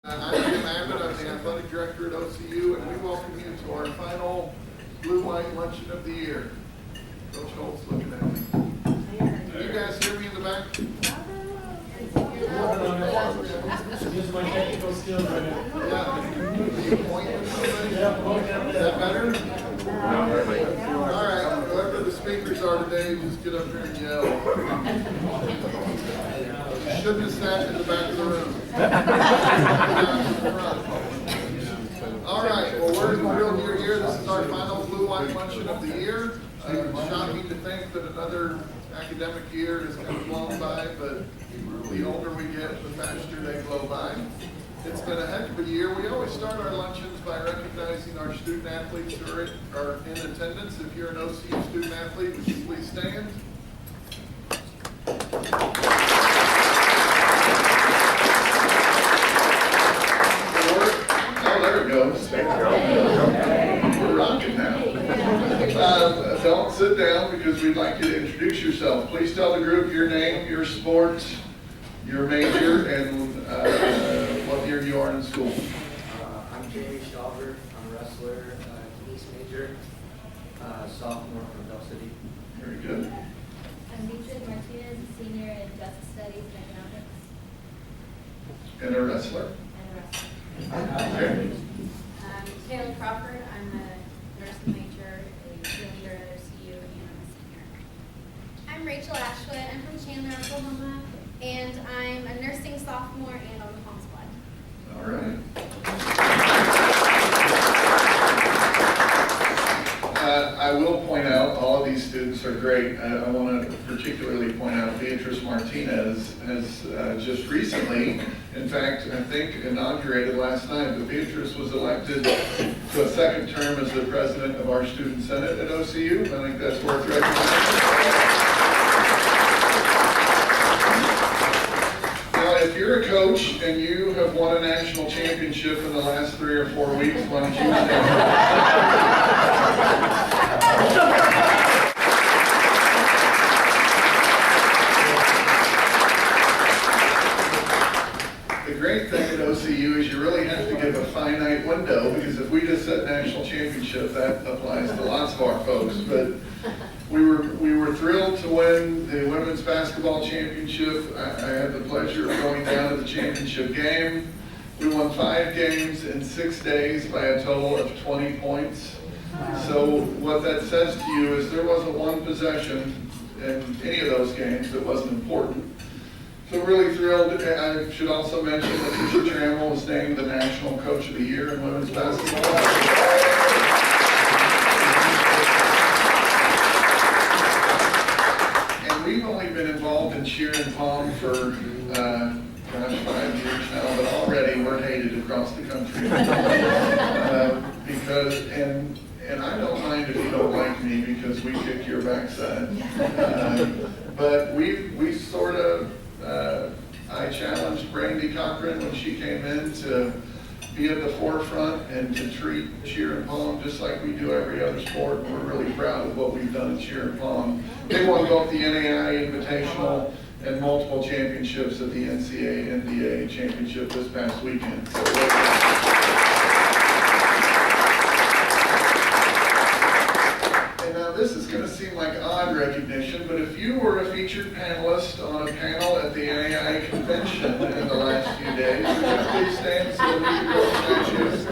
I'm Jim Abbott. I'm the athletic director at OCU, and we welcome you to our final Blue-White Luncheon of the year. Coach Holt's looking at me. Can you guys hear me in the back? Use my technical skills right now. Yeah. Are you pointing at somebody? Is that better? All right. Whoever the speakers are today, just get up here and yell. You shouldn't have sat in the back of the room. All right. Well, we're thrilled you're here. This is our final Blue-White Luncheon of the year. Shocking to think that another academic year has kind of blown by, but the older we get, the faster they blow by. It's been a heck of a year. We always start our luncheons by recognizing our student athletes who are in attendance. If you're an OCU student athlete, would you please stand? Oh, there it goes. We're rocking now. Don't sit down because we'd like you to introduce yourself. Please tell the group your name, your sport, your major, and what year you are in school. I'm Jamie Schaubert. I'm a wrestler, tennis major, sophomore from Bell City. Very good. I'm Beatrice Martinez, senior in Justice Studies and Economics. And a wrestler. And a wrestler. Okay. Taylor Crawford, I'm a nursing major, a cheerleader at OCU, and I'm a senior. I'm Rachel Ashwood. I'm from Chandler, Oklahoma, and I'm a nursing sophomore and on the pom squad. All right. I will point out all of these students are great. I want to particularly point out Beatrice Martinez has just recently, in fact, I think inaugurated last night, but Beatrice was elected to a second term as the president of our student senate at OCU. I think that's worth recognizing. If you're a coach and you have won a national championship in the last 3 or 4 weeks, why don't you stand? The great thing at OCU is you really have to give a finite window, because if we just said national championship, that applies to lots of our folks. But we were thrilled to win the women's basketball championship. I had the pleasure of going down to the championship game. We won 5 games in 6 days by a total of 20 points. So what that says to you is there wasn't one possession in any of those games that wasn't important. So really thrilled. I should also mention that Tisha Trammell was named the National Coach of the Year in women's basketball. We've only been involved in cheer and pom for, 5 years now, but already we're hated across the country. And I don't mind if you don't like me, because we kick your backside. But we sort of, I challenged Brandy Cochran when she came in to be at the forefront and to treat cheer and pom just like we do every other sport. We're really proud of what we've done in cheer and pom. They won both the NAI Invitational and multiple championships at the NCAA NDA championship this past weekend. So, and now this is going to seem like odd recognition, but if you were a featured panelist on a panel at the NAI convention in the last few days, would you please stand so we can recognize you?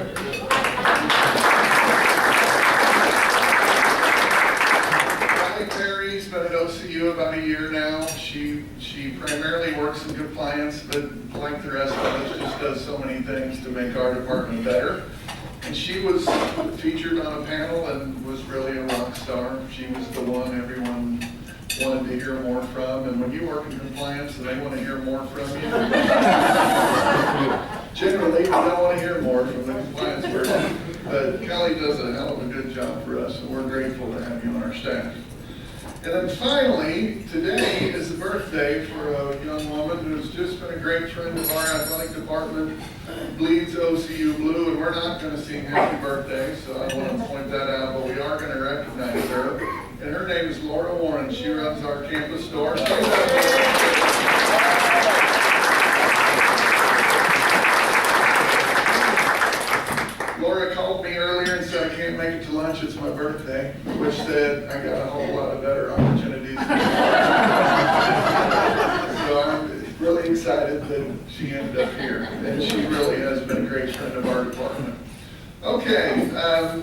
Terry's been at OCU about a year now. She primarily works in compliance, but like the rest of us, just does so many things to make our department better. And she was featured on a panel and was really a rock star. She was the one everyone wanted to hear more from. And when you work in compliance and they want to hear more from you, generally we don't want to hear more from the compliance person. But Kelly does a hell of a good job for us, and we're grateful to have you on our staff. And then finally, today is the birthday for a young woman who's just been a great friend of our athletic department, bleeds OCU Blue, and we're not going to sing happy birthday, so I want to point that out, but we are going to recognize her. And her name is Laura Warren. She runs our campus store. make it to lunch, it's my birthday, which said I got a whole lot of better opportunities. So I'm really excited that she ended up here, and she really has been a great friend of our department. Okay,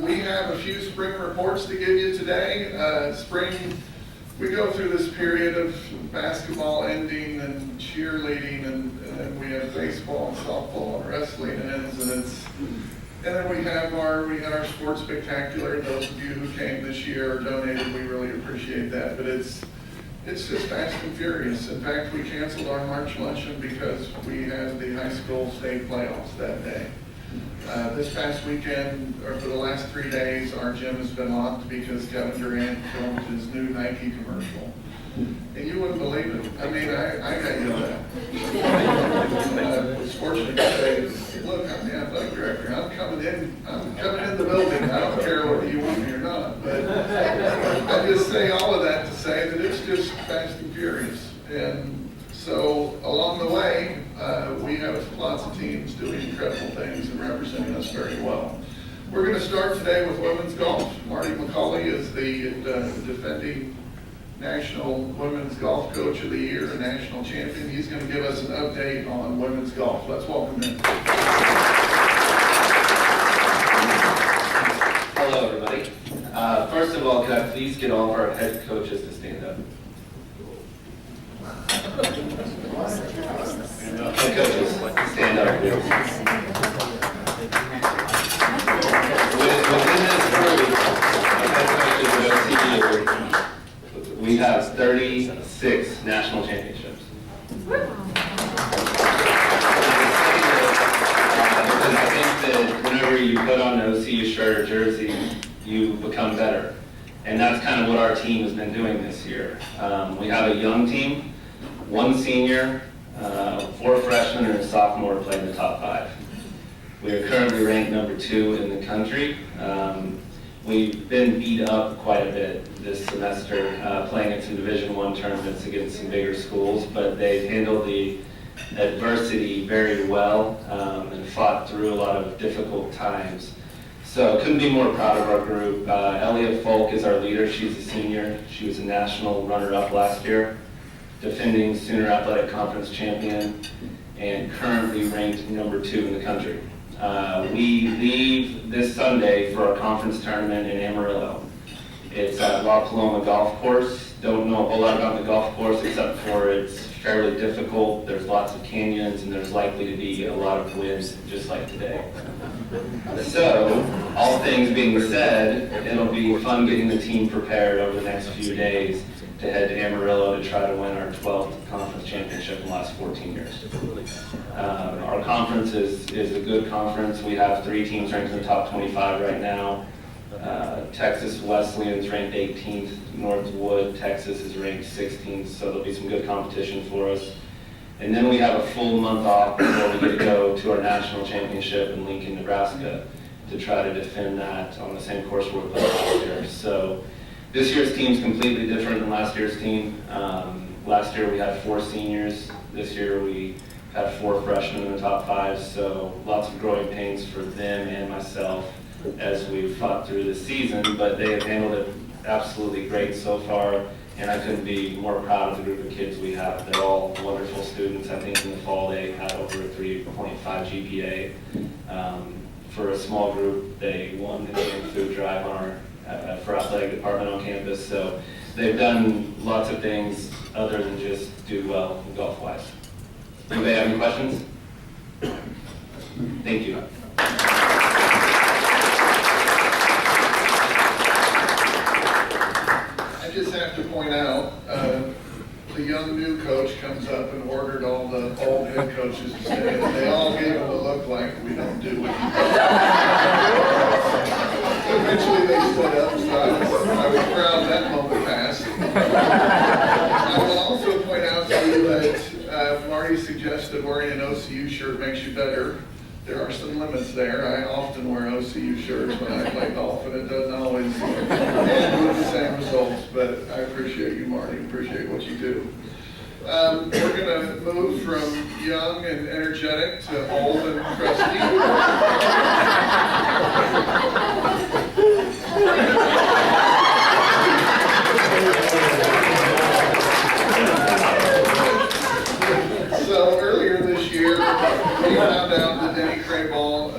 we have a few spring reports to give you today. Spring, we go through this period of basketball ending and cheerleading, and then we have baseball and softball and wrestling ends, and then we had our sports spectacular. Those of you who came this year or donated, we really appreciate that. But it's just fast and furious. In fact, we canceled our March luncheon because we had the high school state playoffs that day. This past weekend, or for the last 3 days, our gym has been locked because Kevin Durant filmed his new Nike commercial. And you wouldn't believe it. I mean, I got yelled at. I was fortunate to say, look, I'm the athletic director. I'm coming in the building. I don't care whether you want me or not. But I just say all of that to say that it's just fast and furious. And so along the way, we have lots of teams doing incredible things and representing us very well. We're going to start today with women's golf. Marty McCauley is the defending National Women's Golf Coach of the Year, a national champion. He's going to give us an update on women's golf. Let's welcome him. Hello, everybody. First of all, can I please get all of our head coaches to stand up? Head coaches, stand up, please. Within this group of head coaches at OCU, we have 36 national championships. Because I think that whenever you put on an OCU shirt or jersey, you become better. And that's kind of what our team has been doing this year. We have a young team, 1 senior, 4 freshmen, and a sophomore play in the top 5. We are currently ranked number 2 in the country. We've been beat up quite a bit this semester, playing in some Division I tournaments against some bigger schools, but they've handled the adversity very well and fought through a lot of difficult times. So couldn't be more proud of our group. Elliot Folk is our leader. She's a senior. She was a national runner-up last year, defending Sooner Athletic Conference champion, and currently ranked number 2 in the country. We leave this Sunday for our conference tournament in Amarillo. It's at La Paloma Golf Course. Don't know a whole lot about the golf course except for it's fairly difficult. There's lots of canyons and there's likely to be a lot of winds just like today. So, all things being said, it'll be fun getting the team prepared over the next few days to head to Amarillo to try to win our 12th conference championship in the last 14 years. Our conference is a good conference. We have 3 teams ranked in the top 25 right now. Texas Wesleyan's ranked 18th. Northwood, Texas is ranked 16th, so there'll be some good competition for us. And then we have a full month off before we get to go to our national championship in Lincoln, Nebraska to try to defend that on the same course we were playing last year. So this year's team is completely different than last year's team. Last year we had 4 seniors. This year we had 4 freshmen in the top 5, so lots of growing pains for them and myself as we fought through the season, but they have handled it absolutely great so far, and I couldn't be more proud of the group of kids we have. They're all wonderful students. I think in the fall they had over a 3.5 GPA. For a small group, they won the game food drive on our for athletic department on campus, so they've done lots of things other than just do well golf-wise. Anybody have any questions? Thank you. I just have to point out, the young new coach comes up and ordered all the old head coaches to stay, and they all gave him a look like we don't do what he does. Eventually they stood up, so I was proud that moment passed. I will also point out to you that Marty suggested wearing an OCU shirt makes you better. There are some limits there. I often wear OCU shirts when I play golf, and it doesn't always end with the same results, but I appreciate you, Marty. Appreciate what you do. We're going to move from young and energetic to old and crusty. Denney Crabuagh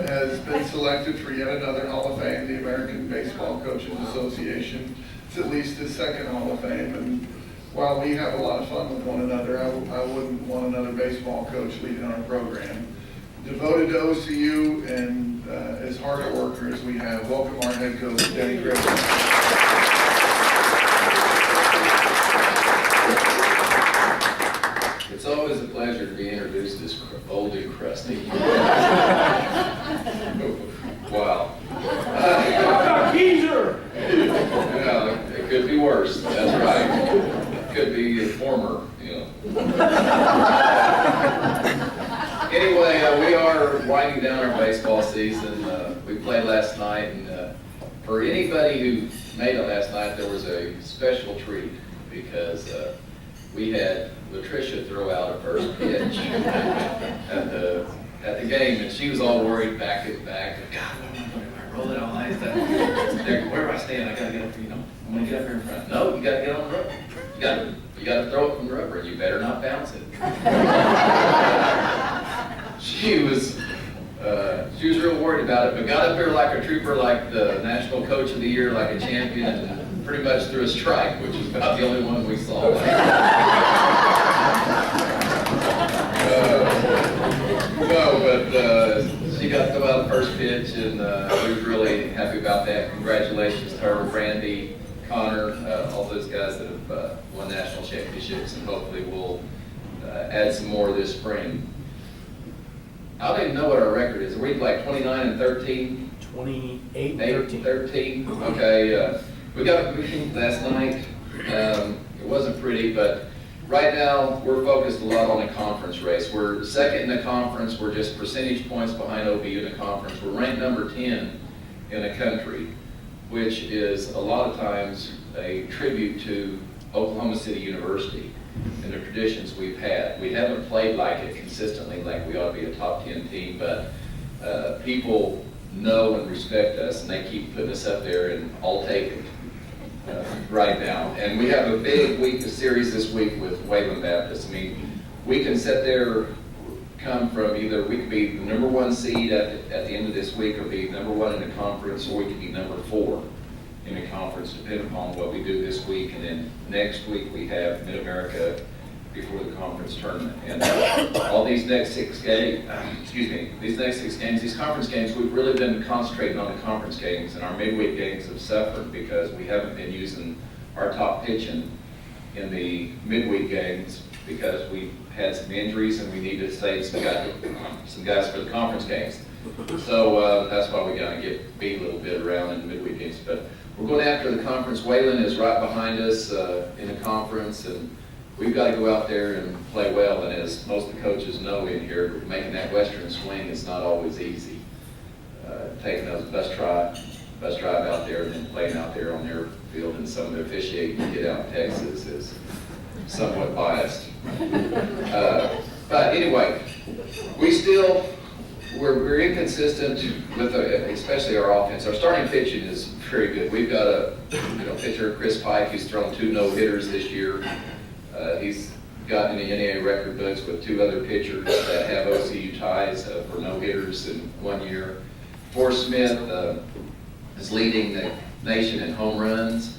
has been selected for yet another Hall of Fame, the American Baseball Coaches Association. It's at least his second Hall of Fame, and while we have a lot of fun with one another, I wouldn't want another baseball coach leading our program. Devoted to OCU and as hard a worker as we have. Welcome our head coach, Denney Crabuagh. It's always a pleasure to be introduced as old and crusty. Wow. Geezer! Yeah, it could be worse, that's right. It could be a former, Anyway, we are winding down our baseball season. We played last night, and for anybody who made it last night, there was a special treat because we had Latricia throw out a first pitch at the game, and she was all worried back and back. God, what am I doing? If I roll it on ice, where do I stand? I gotta get up, I'm gonna get up here in front. No, you gotta get on the rubber. You gotta throw it from the rubber, and you better not bounce it. She was real worried about it, but got up here like a trooper, like the National Coach of the Year, like a champion, and pretty much threw a strike, which is about the only one we saw. She got to throw out the first pitch, and we was really happy about that. Congratulations to her, Brandy, Connor, all those guys that have won national championships, and hopefully we'll add some more this spring. I don't even know what our record is. Are we like 29-13? 28-13. Okay, we got a meeting last night. It wasn't pretty, but right now we're focused a lot on the conference race. We're second in the conference. We're just percentage points behind OBU in the conference. We're ranked number 10 in the country, which is a lot of times a tribute to Oklahoma City University and the traditions we've had. We haven't played like it consistently, like we ought to be a top 10 team, but people know and respect us, and they keep putting us up there, and I'll take it right now. And we have a big week of series this week with Wayland Baptist. I mean, we can sit there, come from either we could be the number 1 seed at the end of this week, or be number 1 in the conference, or we could be number 4 in the conference, depending upon what we do this week. And then next week we have Mid-America before the conference tournament. And all these next 6 games, these conference games, we've really been concentrating on the conference games, and our midweek games have suffered because we haven't been using our top pitching in the midweek games because we had some injuries and we need to save some guys for the conference games. So that's why we got to get beat a little bit around in the midweek games. But we're going after the conference. Wayland is right behind us in the conference, and we've got to go out there and play well. And as most of the coaches know in here, making that western swing is not always easy. Taking those bus drive out there and then playing out there on their field, and some of the officiating you get out in Texas is somewhat biased. But anyway, we're inconsistent with especially our offense. Our starting pitching is very good. We've got a pitcher, Chris Pike, who's thrown 2 no-hitters this year. He's gotten in the NAA record books with 2 other pitchers that have OCU ties for no-hitters in 1 year. Forrest Smith is leading the nation in home runs.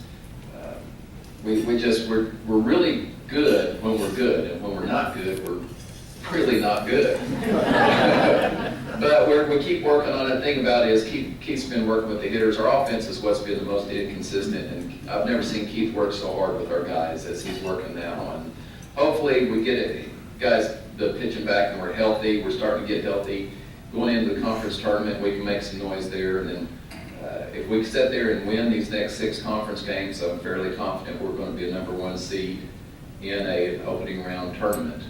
We're really good when we're good, and when we're not good, we're really not good. But we keep working on it. The thing about it is Keith's been working with the hitters. Our offense is what's been the most inconsistent, and I've never seen Keith work so hard with our guys as he's working now. And hopefully we get it, guys, the pitching back, and we're healthy. We're starting to get healthy. Going into the conference tournament, we can make some noise there, and then if we sit there and win these next 6 conference games, I'm fairly confident we're going to be a number 1 seed in an opening round tournament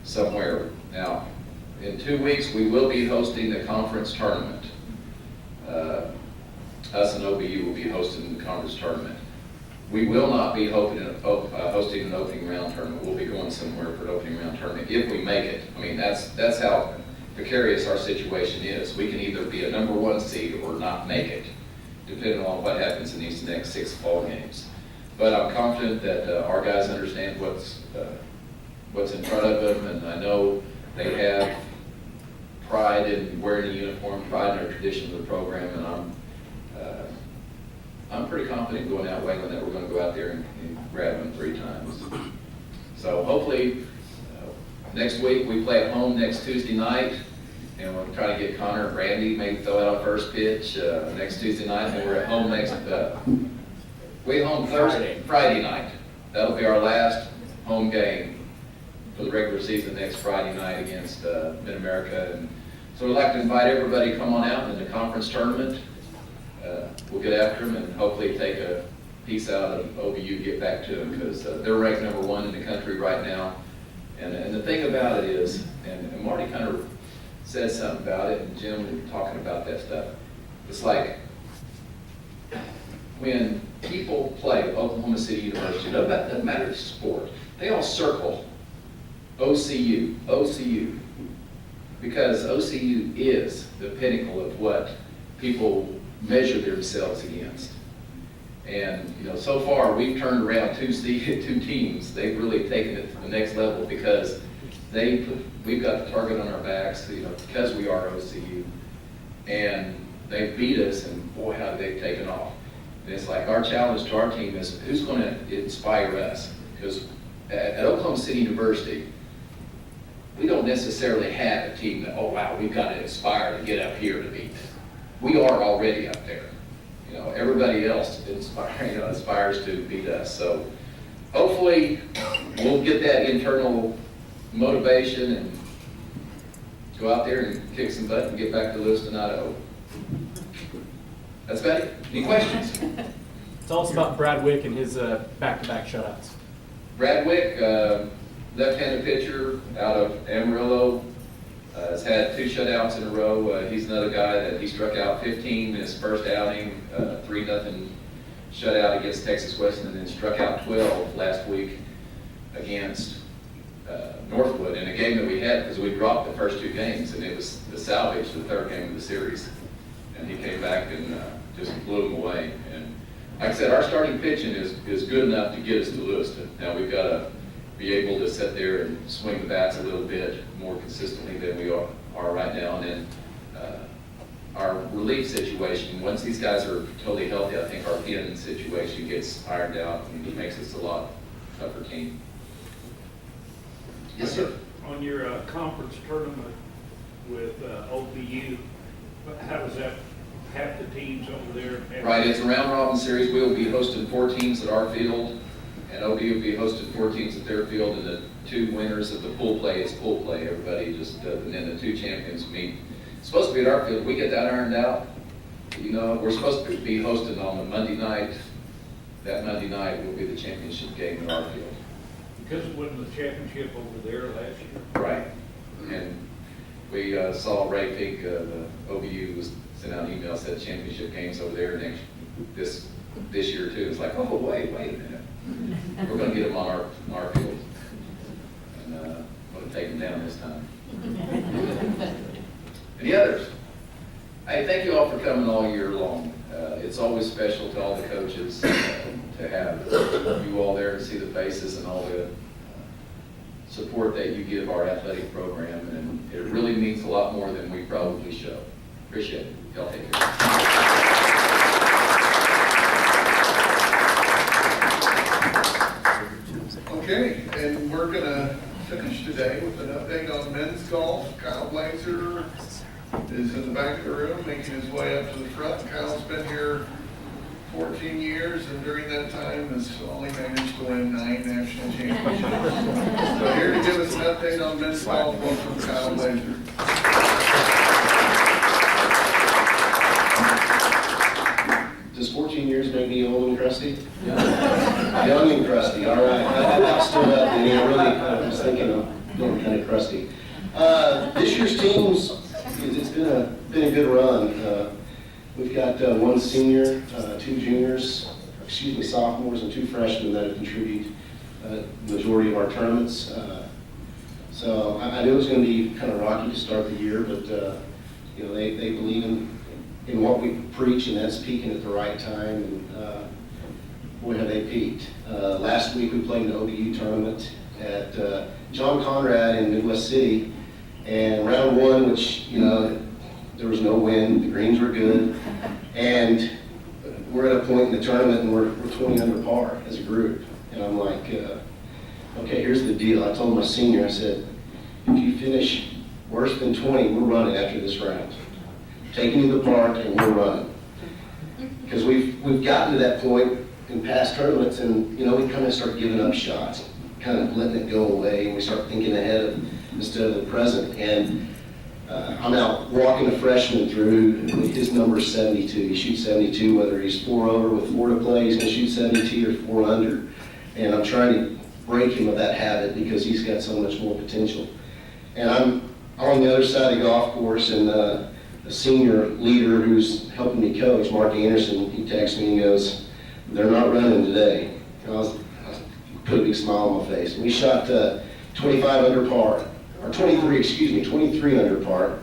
somewhere. Now, in 2 weeks, we will be hosting the conference tournament. Us and OBU will be hosting the conference tournament. We will not be hosting an opening round tournament. We'll be going somewhere for an opening round tournament if we make it. I mean, that's how precarious our situation is. We can either be a number 1 seed or not make it, depending on what happens in these next 6 fall games. But I'm confident that our guys understand what's in front of them, and I know they have pride in wearing a uniform, pride in our tradition of the program, and I'm pretty confident going out Wayland that we're going to go out there and grab them 3 times. So hopefully, next week we play at home next Tuesday night, and we'll try to get Connor and Randy maybe throw out a first pitch next Tuesday night, and we're at home next. We home Friday night. That'll be our last home game for the regular season next Friday night against Mid-America. And so we'd like to invite everybody to come on out in the conference tournament. We'll get after them and hopefully take a piece out of OBU, get back to them, because they're ranked #1 in the country right now. And the thing about it is, and Marty kind of said something about it, and Jim was talking about that stuff. It's like when people play Oklahoma City University, no, that doesn't matter the sport, they all circle OCU, OCU, because OCU is the pinnacle of what people measure themselves against. And so far we've turned around 2 teams. They've really taken it to the next level because we've got the target on our backs, because we are OCU, and they beat us, and boy, how they've taken off. And it's like our challenge to our team is who's going to inspire us, because at Oklahoma City University, we don't necessarily have a team that, oh wow, we've got to aspire to get up here to beat. We are already up there. Everybody else aspires to beat us. So hopefully we'll get that internal motivation and go out there and kick some butt and get back to Lewiston, Idaho. That's about it. Any questions? Tell us about Brad Wick and his back-to-back shutouts. Brad Wick, left-handed pitcher out of Amarillo, has had 2 shutouts in a row. He's another guy that he struck out 15 in his first outing, 3-0 shutout against Texas Western, and then struck out 12 last week against Northwood in a game that we had because we dropped the first 2 games, and it was the salvage, the 3rd game of the series. And he came back and just blew them away. And like I said, our starting pitching is good enough to get us to Lewiston. Now we've got to be able to sit there and swing the bats a little bit more consistently than we are right now. And then our relief situation, once these guys are totally healthy, I think our pen situation gets ironed out and it makes us a lot tougher team. Yes, sir. On your conference tournament with OBU, how does that have the teams over there? Right, it's a round robin series. We'll be hosting 4 teams at our field, and OBU will be hosting 4 teams at their field, and the 2 winners of the pool play is pool play. Everybody just, and then the 2 champions meet. It's supposed to be at our field. We get that ironed out. We're supposed to be hosting on the Monday night. That Monday night will be the championship game at our field. Because it wasn't the championship over there last year. Right, and we saw Ray Fink, the OBU was sent out emails, said championship games over there this year too. It's like, oh wait a minute, we're going to get them on our field, and I'm going to take them down this time. Any others? Hey, thank you all for coming all year long. It's always special to all the coaches to have you all there and see the faces and all the support that you give our athletic program, and it really means a lot more than we probably show. Appreciate it. Y'all take care. Okay, and we're gonna finish today with an update on men's golf. Kyle Blaser is in the back of the room making his way up to the front. Kyle's been here 14 years, and during that time has only managed to win 9 national championships. So here to give us an update on men's golf, welcome Kyle Blaser. Does 14 years make me old and crusty? Young and crusty, all right. I stood up and I was thinking of feeling kind of crusty. This year's teams, it's been a good run. We've got 1 senior, 2 juniors, sophomores, and 2 freshmen that have contributed the majority of our tournaments. So I knew it was going to be kind of rocky to start the year, but they believe in what we preach, and that's peaking at the right time. And boy, have they peaked. Last week we played an OBU tournament at John Conrad in Midwest City, And round one, which, there was no wind, the greens were good, and we're at a point in the tournament and we're 20 under par as a group. And I'm like, okay, here's the deal. I told my senior, I said, if you finish worse than 20, we're running after this round. Taking you to the park and we're running. Because we've gotten to that point in past tournaments and, we kind of start giving up shots, kind of letting it go away, and we start thinking ahead instead of the present. And I'm out walking a freshman through, his number's 72. He shoots 72, whether he's 4 over with 4 to play, he's gonna shoot 72 or 4 under. And I'm trying to break him of that habit because he's got so much more potential. And I'm on the other side of the golf course, and a senior leader who's helping me coach, Mark Anderson, he texts me and goes, they're not running today. And I put a big smile on my face. And we shot 25 under par, or 23 under par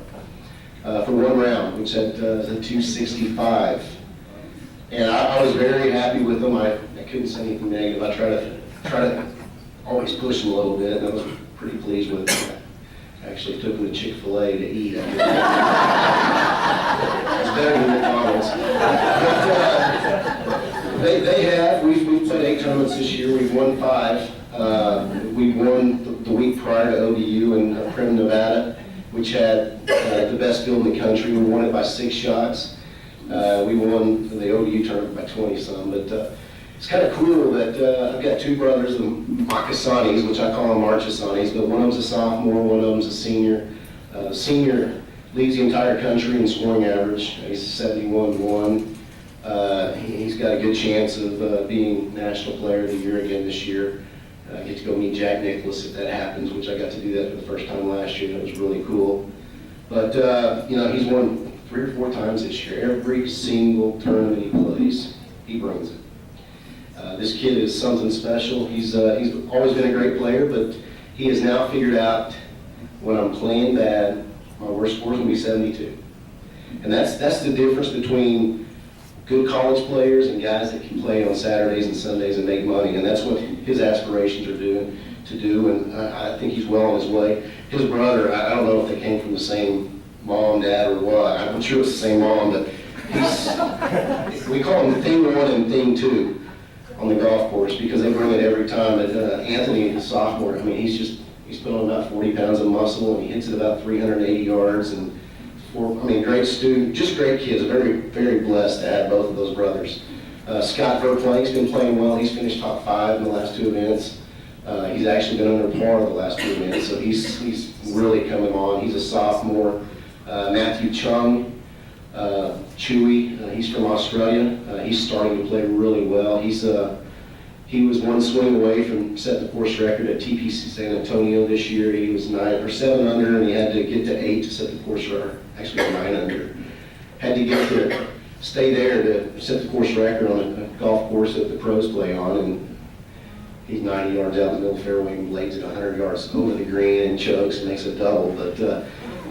for one round, which had a 265. And I was very happy with them. I couldn't say anything negative. I try to always push them a little bit, and I was pretty pleased with them. I actually took them to Chick-fil-A to eat. It's better than McDonald's. But we've played 8 tournaments this year. We've won 5. We won the week prior to ODU in Prim, Nevada, which had the best field in the country. We won it by 6 shots. We won the ODU tournament by 20-some. But it's kind of cool that I've got 2 brothers, the Makasanis, which I call them Marchesanis, but one of them's a sophomore, one of them's a senior. Senior leads the entire country in scoring average. He's 71-1. He's got a good chance of being National Player of the Year again this year. I get to go meet Jack Nicklaus if that happens, which I got to do that for the first time last year. That was really cool. But, he's won 3 or 4 times this year. Every single tournament he plays, he brings it. This kid is something special. He's always been a great player, but he has now figured out when I'm playing bad, my worst score is going to be 72. And that's the difference between good college players and guys that can play on Saturdays and Sundays and make money. And that's what his aspirations are to do. And I think he's well on his way. His brother, I don't know if they came from the same mom, dad, or what. I'm sure it's the same mom, but we call him thing 1 and thing 2 on the golf course because they bring it every time. But Anthony, the sophomore, he's put on about 40 pounds of muscle, and he hits it about 380 yards. And great student, just great kids. Very, very blessed to have both of those brothers. Scott Verplank's been playing well. He's finished top 5 in the last 2 events. He's actually been under par the last 2 events, so he's really coming on. He's a sophomore. Matthew Chung, Chewy, he's from Australia. He's starting to play really well. He was 1 swing away from setting the course record at TPC San Antonio this year. He was 9 or 7 under, and he had to get to 8 to set the course record. Actually 9 under. Had to get to stay there to set the course record on a golf course that the pros play on, and he's 90 yards out in the middle of the fairway and blades it 100 yards over the green and chokes and makes a double. But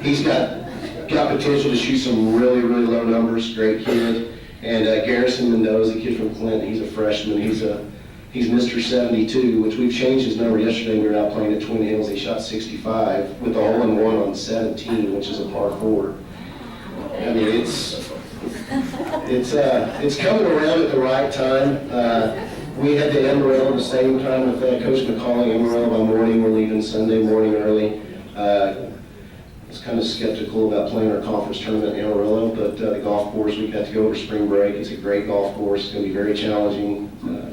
he's got potential to shoot some really, really low numbers. Great kid. And Garrison Mendoza, the kid from Clinton, he's a freshman. He's Mr. 72, which we've changed his number. Yesterday we were out playing at Twin Hills. He shot 65 with a hole-in-one on 17, which is a par 4. I mean, it's coming around at the right time. We had the Amarillo at the same time with Coach McCauley. Amarillo by morning. We're leaving Sunday morning early. I was kind of skeptical about playing our conference tournament in Amarillo, but the golf course, we got to go over spring break. It's a great golf course. It's going to be very challenging.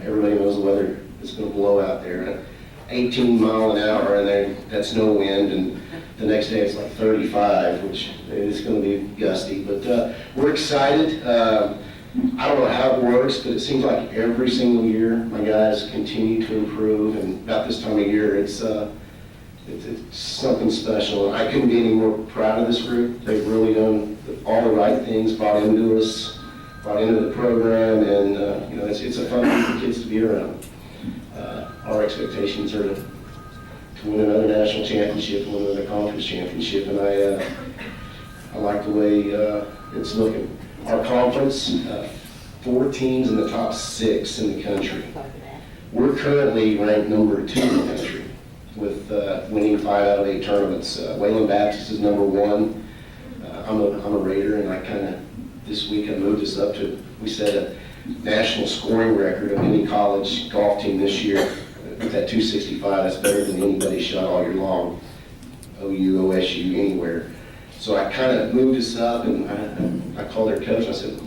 Everybody knows the weather is going to blow out there. 18 mile an hour, and that's no wind, and the next day it's like 35, which is going to be gusty. But we're excited. I don't know how it works, but it seems like every single year my guys continue to improve, and about this time of year it's something special. I couldn't be any more proud of this group. They've really done all the right things, brought into the program, and it's a fun group of kids to be around. Our expectations are to win another national championship, win another conference championship, and I like the way it's looking. Our conference, 4 teams in the top 6 in the country. We're currently ranked number 2 in the country. with winning 5 out of 8 tournaments. Wayland Baptist is number 1. I'm a Raider, and I kind of, this week I moved us up to, we set a national scoring record of any college golf team this year. With that 265, that's better than anybody shot all year long. OU, OSU, anywhere. So I kind of moved us up, and I called their coach, and I said,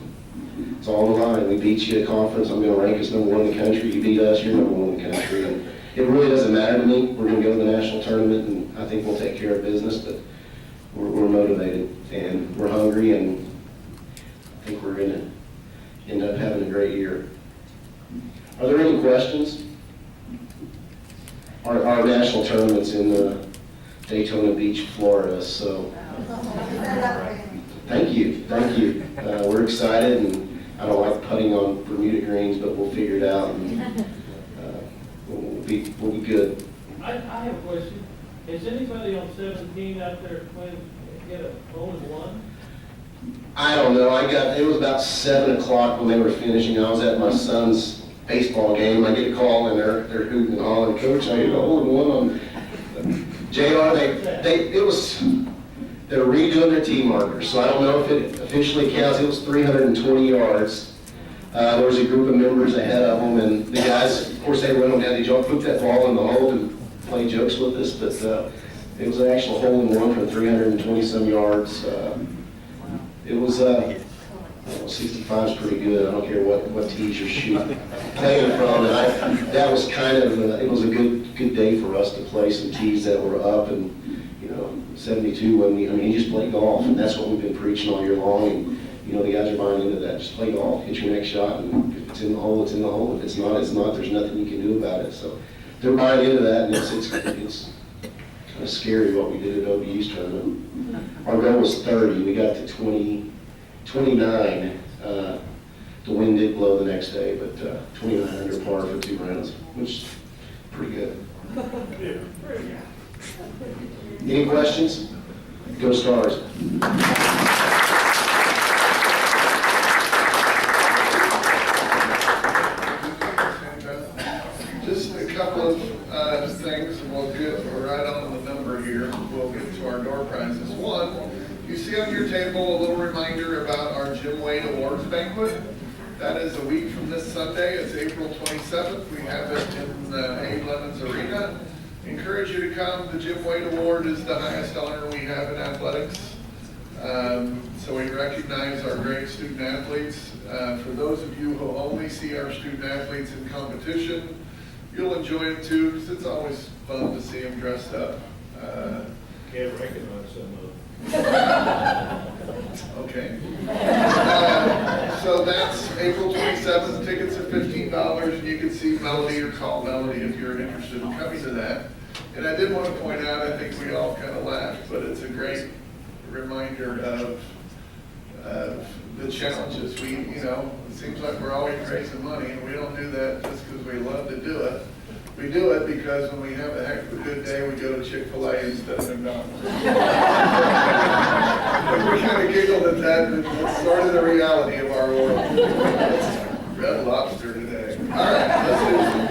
it's all on the line. We beat you at conference, I'm going to rank us number 1 in the country. You beat us, you're number 1 in the country. And it really doesn't matter to me. We're going to go to the national tournament, and I think we'll take care of business, but we're motivated, and we're hungry, and I think we're going to end up having a great year. Are there any questions? Our national tournament's in Daytona Beach, Florida, so thank you. We're excited, and I don't like putting on Bermuda greens, but we'll figure it out, and we'll be good. I have a question. Is anybody on 17 out there playing get a hole-in-one? I don't know. It was about 7 o'clock when they were finishing. I was at my son's baseball game. I get a call, and they're hooting and hollering, Coach, I hit a hole-in-one on JR. They're redoing their tee markers, so I don't know if it officially counts. It was 320 yards. There was a group of members ahead of them, and the guys, of course, they went on down. Did y'all put that ball in the hole and play jokes with us? But it was an actual hole-in-one from 320-some yards. It was 65 is pretty good. I don't care what tees you're shooting, playing from. And that was kind of it was a good day for us to play some tees that were up, and 72 when you just play golf, and that's what we've been preaching all year long. And the guys are buying into that. Just play golf, hit your next shot, and if it's in the hole, it's in the hole. If it's not, it's not. There's nothing you can do about it. So they're buying into that, and it's kind of scary what we did at OBU's tournament. Our goal was 30. We got to 29. The wind did blow the next day, but 29 under par for 2 rounds, which is pretty good. Any questions? Go Stars. Just a couple of things, and we'll get right on the number here. We'll get to our door prizes. One, you see on your table a little reminder about our Jim Wade Awards Banquet. That is a week from this Sunday. It's April 27th. We have it in Abe Lemons Arena. Encourage you to come. The Jim Wade Award is the highest honor we have in athletics. So we recognize our great student athletes. For those of you who only see our student athletes in competition, you'll enjoy it too, because it's always fun to see them dressed up. Can't recognize some of them. Okay. So that's April 27th. Tickets are $15, and you can see Melody or call Melody if you're interested in coming to that. And I did want to point out, I think we all kind of laughed, but it's a great reminder of the challenges. It seems like we're always raising money, and we don't do that just because we love to do it. We do it because when we have a heck of a good day, we go to Chick-fil-A instead of McDonald's. We kind of giggled at that, but it's sort of the reality of our world. Red Lobster today. All right, let's do some